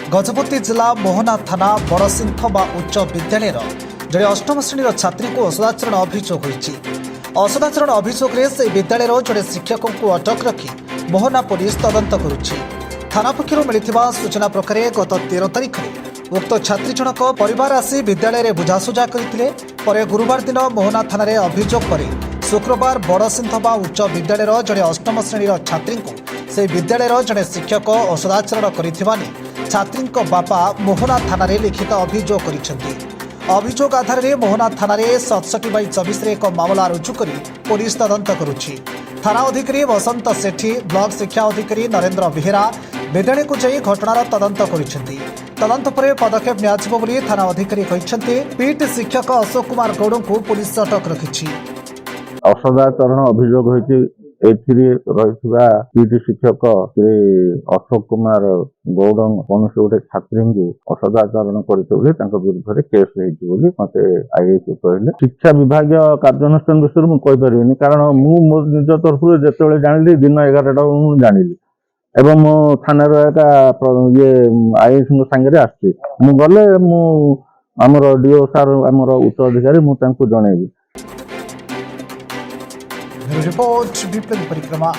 गजपति जिला मोहना थाना बड़सिंथ बा उच्च विद्यालय जड़े अष्टम श्रेणी छात्री को असदाचरण अभियोग होती। असदाचरण अभियोग में से विद्यालय जड़े शिक्षकों को अटक रखी मोहना पुलिस तदंत करुछि। थाना पक्षर मिलता सूचना प्रकार गत 13 तारिख में उक्त छात्री जनक परिवार आसी विद्यालय में बुझासुझा करते गुरुवार दिन मोहना थाना अभियोग पर शुक्रवार बड़सिंथबा उच्च विद्यालय जड़े अष्टम श्रेणी छात्री को से विद्यालय जड़े शिक्षक असदाचरण करथिबा छात्री बापा मोहना थाना लिखित अभियोग करिसेंति। अभियोग आधार में मोहना थाना 67/24 एक मामला रुजु कर पुलिस तदंत करुछि। थाना अधिकारी वसंत सेठी, ब्लॉक शिक्षा अधिकारी नरेंद्र बेहेरा विद्यालय को जाई घटनार तदंत करिसेंति। तदंत पर पदक्षेप नियाजिबो बोली थाना अधिकारी कहिसेंति। पीट शिक्षक अशोक कुमार गौड़ को पुलिस अटक रखिछि। असदाचरण अभियोग होती पीटी शिक्षक श्री अशोक कुमार गौड़ कौन से गोटे छात्री को असदाचरण करते विरुद्ध केस मत आईआईसी कहले। शिक्षा विभाग कार्यानुष्ठान विषय मुझे कहीपरि कारण मो निज तरफ जो जानी दिन 11टा मुझे जानी एवं मो थाना ये आईआईसी सांगे आसची गले आमर डीओ सार आमर उच्च अधिकारी मुझे जनइबी। रिपोर्ट विप्लव परिक्रमा।